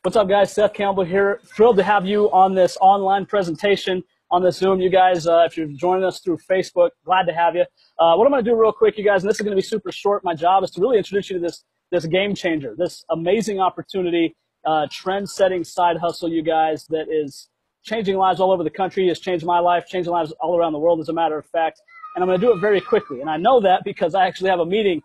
What's up, guys? Seth Campbell here. Thrilled to have you on this online presentation on this Zoom. You guys, if you're joining us through Facebook, glad to have you. What I'm going to do real quick, you guys, and this is going to be super short. My job is to really introduce you to this game changer, this amazing opportunity, trend-setting side hustle, you guys, that is changing lives all over the country, has changed my life, changing lives all around the world, as a matter of fact. And I'm going to do it very quickly. And I know that because I actually have a meeting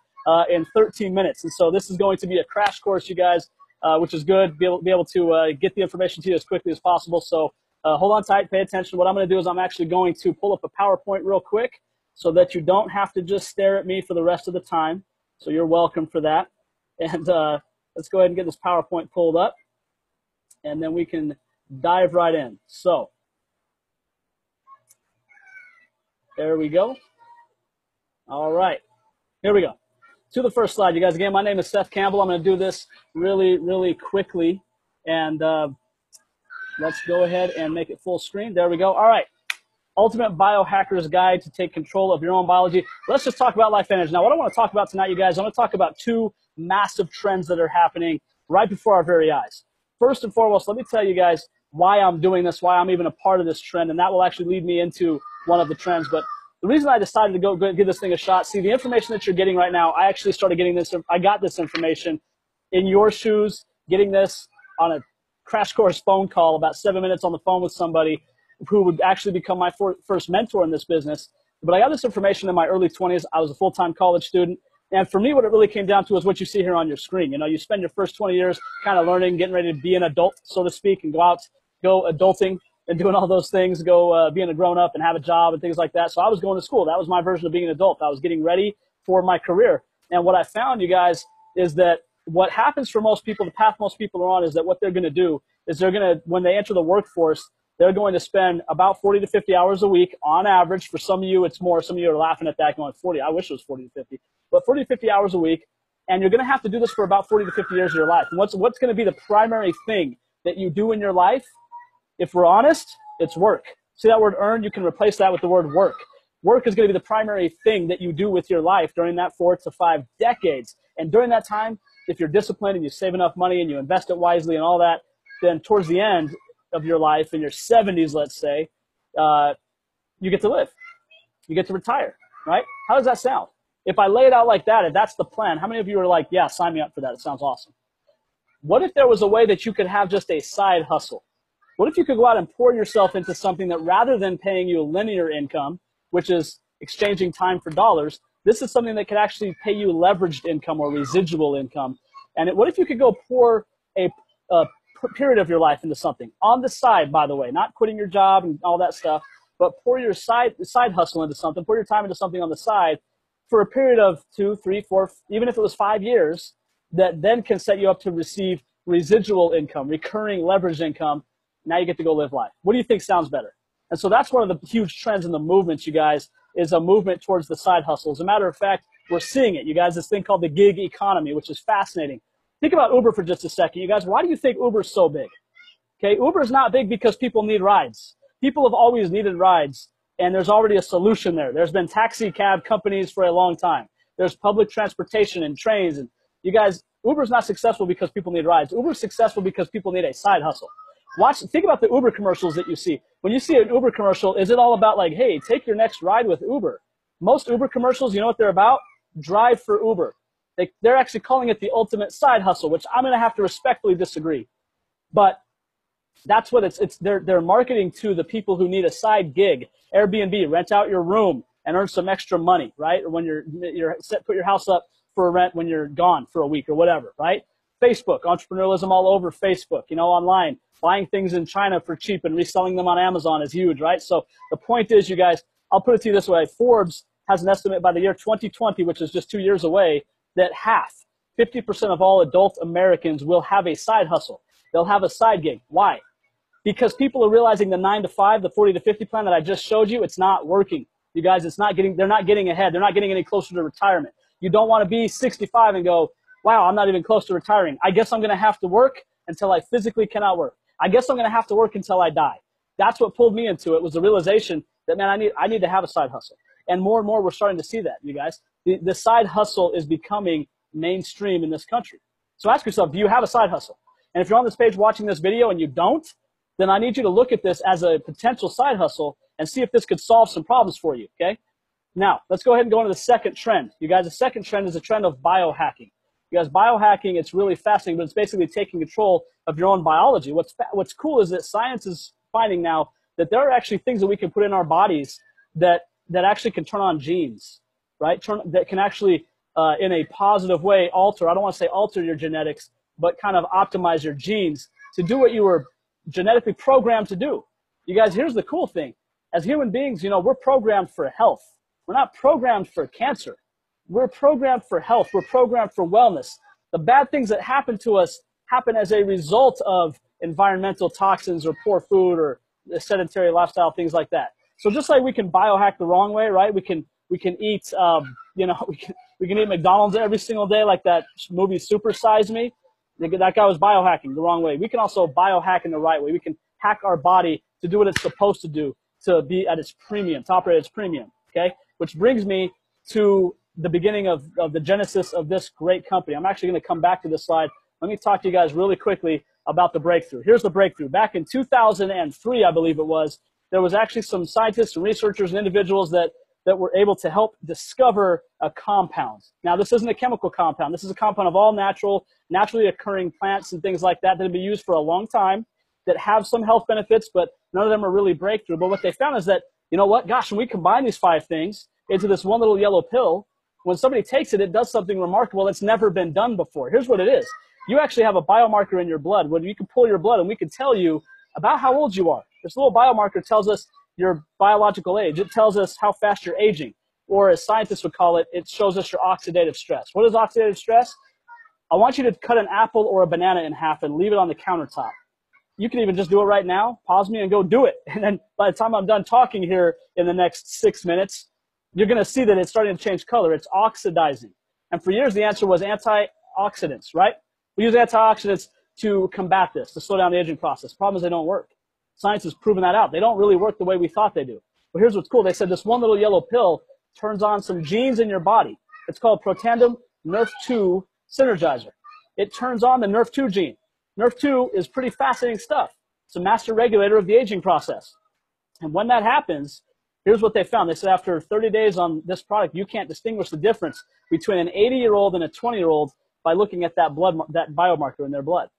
in 13 minutes. And so this is going to be a crash course, you guys, which is good. Be able to get the information to you as quickly as possible. So hold on tight, pay attention. What I'm going to do is I'm actually going to pull up a PowerPoint real quick so that you don't have to just stare at me for the rest of the time. So you're welcome for that. And let's go ahead and get this PowerPoint pulled up, and then we can dive right in. So there we go. All right, here we go. To the first slide, you guys. Again, my name is Seth Campbell. I'm going to do this really, really quickly. And let's go ahead and make it full screen. There we go. All right. Ultimate Biohacker's Guide to Take Control of Your Own Biology. Let's just talk about life energy. Now, what I want to talk about tonight, you guys, I want to talk about two massive trends that are happening right before our very eyes. First and foremost, let me tell you guys why I'm doing this, why I'm even a part of this trend, and that will actually lead me into one of the trends. But the reason I decided to go give this thing a shot, see, the information that you're getting right now, I actually started getting this. I got this information in your shoes, getting this on a crash course phone call, about 7 minutes on the phone with somebody who would actually become my first mentor in this business. But I got this information in my early 20s. I was a full-time college student. And for me, what it really came down to is what you see here on your screen. You know, you spend your first 20 years kind of learning, getting ready to be an adult, so to speak, and go adulting and doing all those things, being a grown-up and have a job and things like that. So I was going to school. That was my version of being an adult. I was getting ready for my career. And what I found, you guys, is that what happens for most people, the path most people are on, is that what they're going to do is when they enter the workforce, they're going to spend about 40 to 50 hours a week on average. For some of you, it's more. Some of you are laughing at that going 40. I wish it was 40 to 50. But 40 to 50 hours a week. And you're going to have to do this for about 40 to 50 years of your life. And what's going to be the primary thing that you do in your life? If we're honest, it's work. See that word earn? You can replace that with the word work. Work is going to be the primary thing that you do with your life during that 4 to 5 decades. And during that time, if you're disciplined and you save enough money and you invest it wisely and all that, then towards the end of your life, in your 70s, let's say, you get to live. You get to retire, right? How does that sound? If I lay it out like that, if that's the plan, how many of you are like, yeah, sign me up for that? It sounds awesome. What if there was a way that you could have just a side hustle? What if you could go out and pour yourself into something that, rather than paying you a linear income, which is exchanging time for dollars, this is something that could actually pay you leveraged income or residual income? And what if you could go pour a period of your life into something on the side, by the way, not quitting your job and all that stuff, but pour your side hustle into something, pour your time into something on the side for a period of 2, 3, 4, even if it was 5 years, that then can set you up to receive residual income, recurring leverage income. Now you get to go live life. What do you think sounds better? And so that's one of the huge trends in the movements, you guys, is a movement towards the side hustle. As a matter of fact, we're seeing it, you guys, this thing called the gig economy, which is fascinating. Think about Uber for just a second. You guys, why do you think Uber's so big? Okay, Uber's not big because people need rides. People have always needed rides, and there's already a solution there. There's been taxi cab companies for a long time. There's public transportation and trains. And you guys, Uber's not successful because people need rides. Uber's successful because people need a side hustle. Think about the Uber commercials that you see. When you see an Uber commercial, is it all about like, hey, take your next ride with Uber? Most Uber commercials, you know what they're about? Drive for Uber. They're actually calling it the ultimate side hustle, which I'm going to have to respectfully disagree. But that's what they're marketing to the people who need a side gig. Airbnb, rent out your room and earn some extra money, right? Or when put your house up for a rent when you're gone for a week or whatever, right? Facebook, entrepreneurialism all over Facebook, online. Buying things in China for cheap and reselling them on Amazon is huge, right? So the point is, you guys, I'll put it to you this way. Forbes has an estimate by the year 2020, which is just 2 years away, that 50% of all adult Americans will have a side hustle. They'll have a side gig. Why? Because people are realizing the 9 to 5, the 40 to 50 plan that I just showed you, it's not working. You guys, they're not getting ahead. They're not getting any closer to retirement. You don't want to be 65 and go, wow, I'm not even close to retiring. I guess I'm going to have to work until I physically cannot work. I guess I'm going to have to work until I die. That's what pulled me into it, was the realization that, man, I need to have a side hustle. And more we're starting to see that, you guys. The side hustle is becoming mainstream in this country. So ask yourself, do you have a side hustle? And if you're on this page watching this video and you don't, then I need you to look at this as a potential side hustle and see if this could solve some problems for you, okay? Now, let's go ahead and go into the second trend. You guys, the second trend is the trend of biohacking. You guys, biohacking, it's really fascinating, but it's basically taking control of your own biology. What's cool is that science is finding now that there are actually things that we can put in our bodies that actually can turn on genes, right? That can actually, in a positive way, alter, I don't want to say alter your genetics, but kind of optimize your genes to do what you were genetically programmed to do. You guys, here's the cool thing. As human beings, we're programmed for health. We're not programmed for cancer. We're programmed for health. We're programmed for wellness. The bad things that happen to us happen as a result of environmental toxins or poor food or sedentary lifestyle, things like that. So just like we can biohack the wrong way, right? We can eat, we can eat McDonald's every single day, like that movie Super Size Me. That guy was biohacking the wrong way. We can also biohack in the right way. We can hack our body to do what it's supposed to do, to be at its premium, to operate at its premium. Okay, which brings me to the beginning of the genesis of this great company. I'm actually going to come back to this slide. Let me talk to you guys really quickly about the breakthrough. Here's the breakthrough. Back in 2003, I believe it was, there was actually some scientists and researchers and individuals that were able to help discover a compound. Now, this isn't a chemical compound. This is a compound of all naturally occurring plants and things like that have been used for a long time, that have some health benefits, but none of them are really breakthrough. But what they found is that, you know what, gosh, when we combine these 5 things into this one little yellow pill, when somebody takes it, it does something remarkable that's never been done before. Here's what it is. You actually have a biomarker in your blood. When you can pull your blood and we can tell you about how old you are. This little biomarker tells us your biological age. It tells us how fast you're aging. Or as scientists would call it, it shows us your oxidative stress. What is oxidative stress? I want you to cut an apple or a banana in half and leave it on the countertop. You can even just do it right now. Pause me and go do it. And then by the time I'm done talking here in the next 6 minutes, you're going to see that it's starting to change color. It's oxidizing. And for years, the answer was antioxidants, right? We use antioxidants to combat this, to slow down the aging process. Problem is they don't work. Science has proven that out. They don't really work the way we thought they do. But here's what's cool. They said this one little yellow pill turns on some genes in your body. It's called Protandim Nrf2 Synergizer. It turns on the Nrf2 gene. Nrf2 is pretty fascinating stuff. It's a master regulator of the aging process. And when that happens, here's what they found. They said after 30 days on this product, you can't distinguish the difference between an 80-year-old and a 20-year-old by looking at that biomarker in their blood.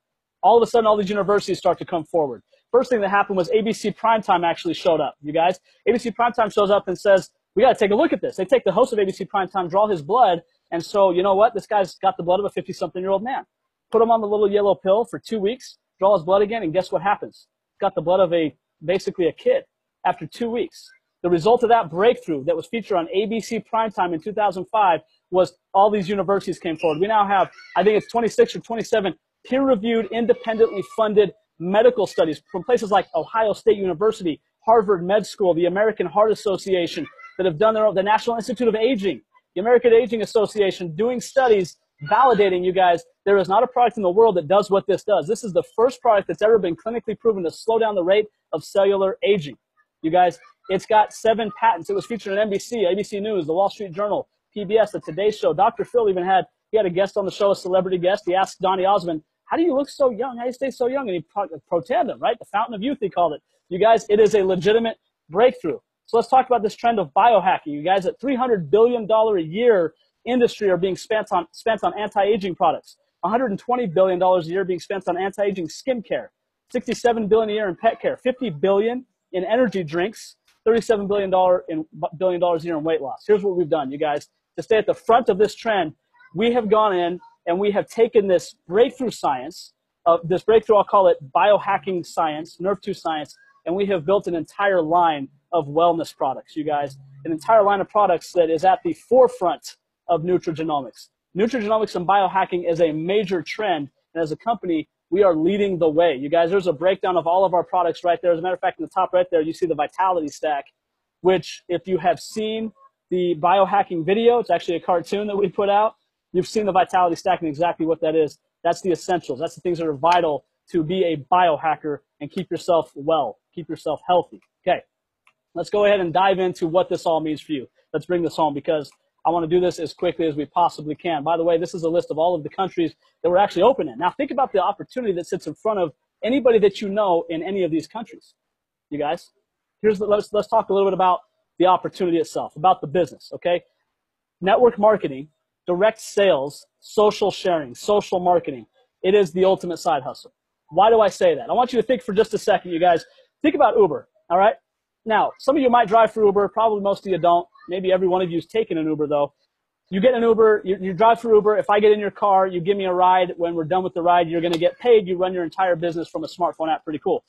All of a sudden, all these universities start to come forward. First thing that happened was ABC Primetime actually showed up, you guys. ABC Primetime shows up and says, we got to take a look at this. They take the host of ABC Primetime, draw his blood, and so, you know what? This guy's got the blood of a 50-something-year-old man. Put him on the little yellow pill for 2 weeks, draw his blood again, and guess what happens? Got the blood of basically a kid after 2 weeks. The result of that breakthrough that was featured on ABC Primetime in 2005 was all these universities came forward. We now have, I think it's 26 or 27 peer-reviewed, independently funded medical studies from places like Ohio State University, Harvard Med School, the American Heart Association, that have done the National Institute of Aging, the American Aging Association, doing studies validating, you guys, there is not a product in the world that does what this does. This is the first product that's ever been clinically proven to slow down the rate of cellular aging. You guys, it's got 7 patents. It was featured on NBC, ABC News, The Wall Street Journal, PBS, The Today Show. Dr. Phil even had a guest on the show, a celebrity guest. He asked Donny Osmond, how do you look so young? How do you stay so young? And he Protandim, right? The fountain of youth, he called it. You guys, it is a legitimate breakthrough. So let's talk about this trend of biohacking. You guys, at $300 billion a year industry are being spent on anti-aging products. $120 billion a year being spent on anti-aging skincare. $67 billion a year in pet care. $50 billion in energy drinks. $37 billion a year in weight loss. Here's what we've done, you guys. To stay at the front of this trend, we have gone in and we have taken this breakthrough science, this breakthrough, I'll call it biohacking science, Nrf2 science, and we have built an entire line of wellness products, you guys. An entire line of products that is at the forefront of nutrigenomics. Nutrigenomics and biohacking is a major trend, and as a company, we are leading the way. You guys, there's a breakdown of all of our products right there. As a matter of fact, in the top right there, you see the Vitality Stack, which if you have seen the biohacking video, it's actually a cartoon that we put out. You've seen the Vitality Stack and exactly what that is. That's the essentials. That's the things that are vital to be a biohacker and keep yourself well, keep yourself healthy. Okay, let's go ahead and dive into what this all means for you. Let's bring this home because I want to do this as quickly as we possibly can. By the way, this is a list of all of the countries that we're actually open in. Now, think about the opportunity that sits in front of anybody that you know in any of these countries. You guys, let's talk a little bit about the opportunity itself, about the business, okay? Network marketing, direct sales, social sharing, social marketing. It is the ultimate side hustle. Why do I say that? I want you to think for just a second, you guys. Think about Uber, all right? Now, some of you might drive for Uber. Probably most of you don't. Maybe every one of you is taking an Uber, though. You get an Uber, you drive for Uber. If I get in your car, you give me a ride. When we're done with the ride, you're going to get paid. You run your entire business from a smartphone app. Pretty cool.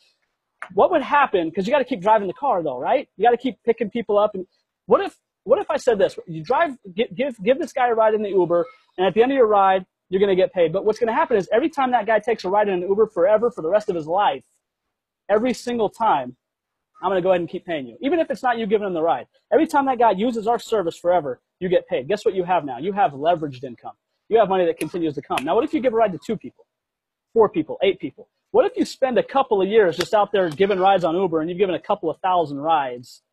What would happen, because you got to keep driving the car, though, right? You got to keep picking people up. And what if I said this? You drive, give this guy a ride in the Uber, and at the end of your ride, you're going to get paid. But what's going to happen is every time that guy takes a ride in an Uber forever, for the rest of his life, every single time, I'm going to go ahead and keep paying you. Even if it's not you giving him the ride. Every time that guy uses our service forever, you get paid. Guess what you have now? You have leveraged income. You have money that continues to come. Now, what if you give a ride to 2 people, 4 people, 8 people? What if you spend a couple of years just out there giving rides on Uber and you've given a couple of thousand rides?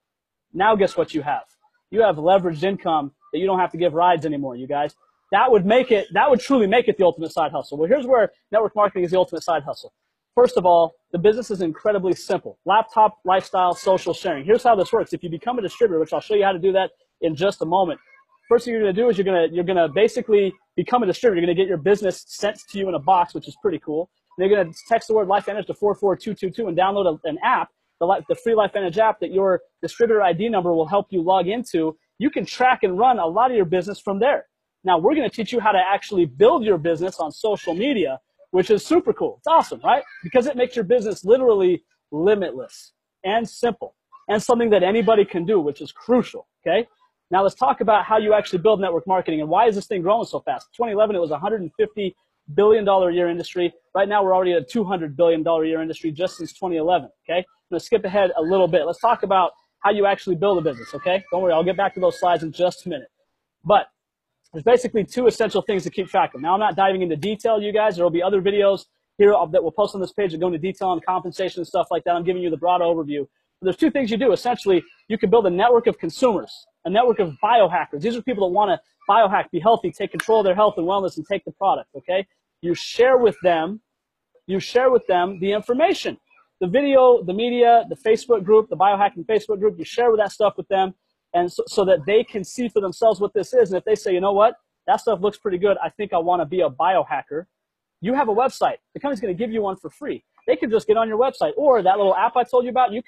Now, guess what you have? You have leveraged income that you don't have to give rides anymore, you guys. That would truly make it the ultimate side hustle. Well, here's where network marketing is the ultimate side hustle. First of all, the business is incredibly simple. Laptop, lifestyle, social sharing. Here's how this works. If you become a distributor, which I'll show you how to do that in just a moment, first thing you're going to do is you're going to basically become a distributor. You're going to get your business sent to you in a box, which is pretty cool. And you're going to text the word LifeVantage to 44222 and download an app, the free LifeVantage app that your distributor ID number will help you log into. You can track and run a lot of your business from there. Now, we're going to teach you how to actually build your business on social media, which is super cool. It's awesome, right? Because it makes your business literally limitless and simple and something that anybody can do, which is crucial, okay? Now, let's talk about how you actually build network marketing and why is this thing growing so fast? 2011, it was a $150 billion a year industry. Right now, we're already at a $200 billion a year industry just since 2011, okay? I'm going to skip ahead a little bit. Let's talk about how you actually build a business, okay? Don't worry, I'll get back to those slides in just a minute. But there's basically 2 essential things to keep track of. Now, I'm not diving into detail, you guys. There will be other videos here that we'll post on this page that go into detail on compensation and stuff like that. I'm giving you the broad overview. But there's 2 things you do. Essentially, you can build a network of consumers, a network of biohackers. These are people that want to biohack, be healthy, take control of their health and wellness, and take the product, okay? You share with them the information, the video, the media, the Facebook group, the biohacking Facebook group. You share that stuff with them. And so that they can see for themselves what this is. And if they say, you know what, that stuff looks pretty good, I think I want to be a biohacker, you have a website. The company's going to give you one for free. They can just get on your website. Or that little app I told you about, you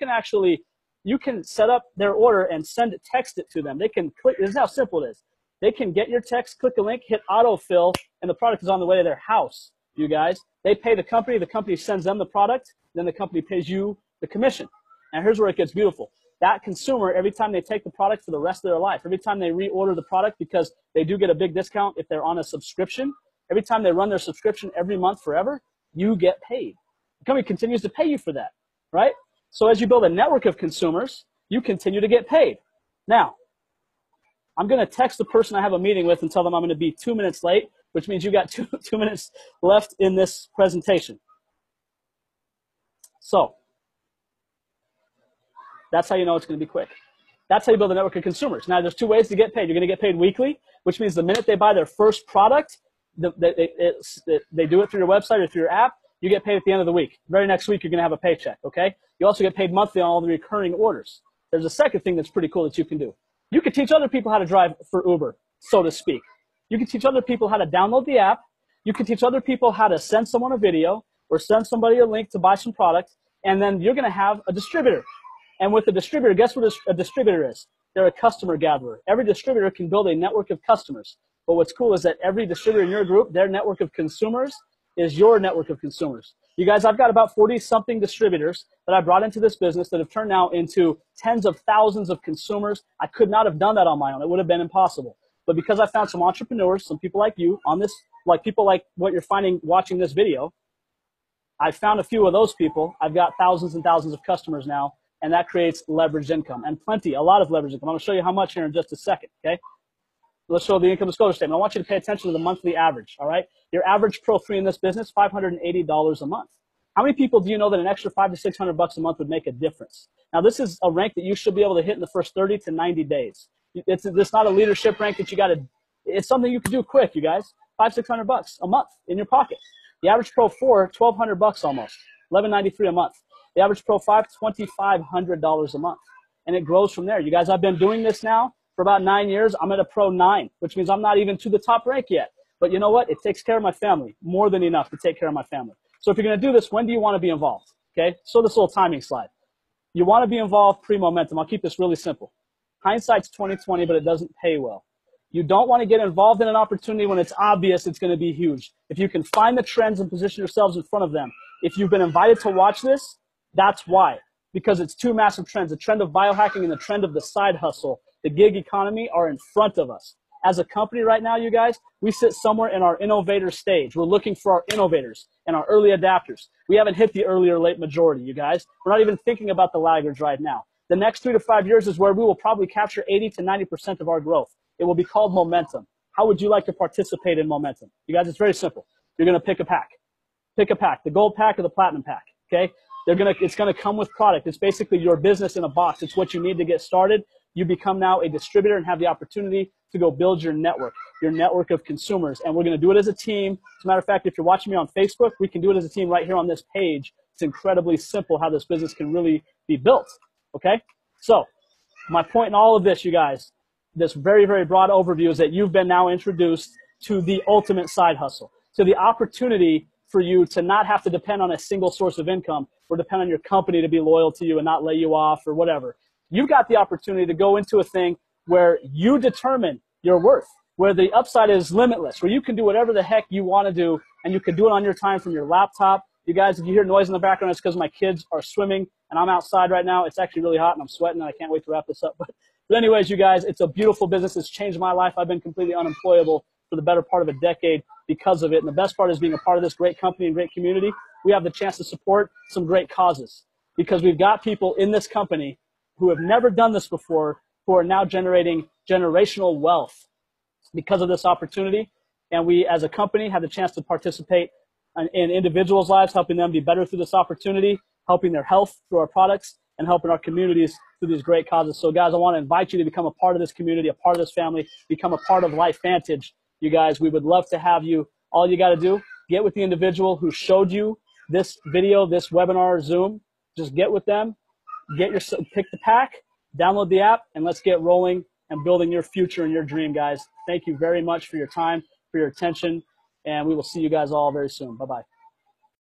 can set up their order and text it to them. They can click, this is how simple it is. They can get your text, click a link, hit autofill, and the product is on the way to their house, you guys. They pay the company sends them the product, then the company pays you the commission. And here's where it gets beautiful. That consumer, every time they take the product for the rest of their life, every time they reorder the product, because they do get a big discount if they're on a subscription, every time they run their subscription every month forever, you get paid. The company continues to pay you for that, right? So as you build a network of consumers, you continue to get paid. Now, I'm going to text the person I have a meeting with and tell them I'm going to be 2 minutes late, which means you got two minutes left in this presentation. So that's how you know it's going to be quick. That's how you build a network of consumers. Now, there's 2 ways to get paid. You're going to get paid weekly, which means the minute they buy their first product, they do it through your website or through your app, you get paid at the end of the week. Very next week, you're going to have a paycheck, okay? You also get paid monthly on all the recurring orders. There's a second thing that's pretty cool that you can do. You can teach other people how to drive for Uber, so to speak. You can teach other people how to download the app. You can teach other people how to send someone a video or send somebody a link to buy some product, and then you're going to have a distributor. And with a distributor, guess what a distributor is? They're a customer gatherer. Every distributor can build a network of customers. But what's cool is that every distributor in your group, their network of consumers is your network of consumers. You guys, I've got about 40-something distributors that I brought into this business that have turned now into tens of thousands of consumers. I could not have done that on my own. It would have been impossible. But because I found some entrepreneurs, some people like you on this, like people like what you're finding watching this video, I found a few of those people. I've got thousands and thousands of customers now. And that creates leveraged income and a lot of leveraged income. I'm going to show you how much here in just a second, okay? Let's show the income disclosure statement. I want you to pay attention to the monthly average, all right? Your average Pro 3 in this business, $580 a month. How many people do you know that an extra $500 to $600 a month would make a difference? Now, this is a rank that you should be able to hit in the first 30 to 90 days. It's not a leadership rank that you got to. It's something you can do quick, you guys. $500-600 a month in your pocket. The average Pro 4, $1,200 almost, $1,193 a month. The average Pro 5, $2,500 a month, and it grows from there. You guys, I've been doing this now for about 9 years. I'm at a Pro 9, which means I'm not even to the top rank yet. But you know what? It takes care of my family, more than enough to take care of my family. So if you're going to do this, when do you want to be involved? Okay, so this little timing slide. You want to be involved pre-momentum. I'll keep this really simple. Hindsight's 20/20, but it doesn't pay well. You don't want to get involved in an opportunity when it's obvious it's going to be huge. If you can find the trends and position yourselves in front of them, if you've been invited to watch this, that's why. Because it's two massive trends. The trend of biohacking and the trend of the side hustle, the gig economy, are in front of us. As a company right now, you guys, we sit somewhere in our innovator stage. We're looking for our innovators and our early adapters. We haven't hit the early or late majority, you guys. We're not even thinking about the laggards right now. The next 3 to 5 years is where we will probably capture 80 to 90% of our growth. It will be called momentum. How would you like to participate in momentum? You guys, it's very simple. You're going to pick a pack. Pick a pack, the gold pack or the platinum pack, okay? It's going to come with product. It's basically your business in a box. It's what you need to get started. You become now a distributor and have the opportunity to go build your network of consumers. And we're going to do it as a team. As a matter of fact, if you're watching me on Facebook, we can do it as a team right here on this page. It's incredibly simple how this business can really be built, okay? So my point in all of this, you guys, this very, very broad overview is that you've been now introduced to the ultimate side hustle, to the opportunity for you to not have to depend on a single source of income or depend on your company to be loyal to you and not lay you off or whatever. You've got the opportunity to go into a thing where you determine your worth, where the upside is limitless, where you can do whatever the heck you want to do, and you can do it on your time from your laptop. You guys, if you hear noise in the background, it's because my kids are swimming, and I'm outside right now. It's actually really hot, and I'm sweating, and I can't wait to wrap this up. But anyways, you guys, it's a beautiful business. It's changed my life. I've been completely unemployable for the better part of a decade because of it. And the best part is being a part of this great company and great community. We have the chance to support some great causes because we've got people in this company who have never done this before, who are now generating generational wealth because of this opportunity. And we, as a company, have the chance to participate in individuals' lives, helping them be better through this opportunity, helping their health through our products, and helping our communities through these great causes. So, guys, I want to invite you to become a part of this community, a part of this family, become a part of LifeVantage. You guys, we would love to have you. All you got to do, get with the individual who showed you this video, this webinar, Zoom. Just get with them. Pick the pack, download the app, and let's get rolling and building your future and your dream, guys. Thank you very much for your time, for your attention, and we will see you guys all very soon. Bye-bye.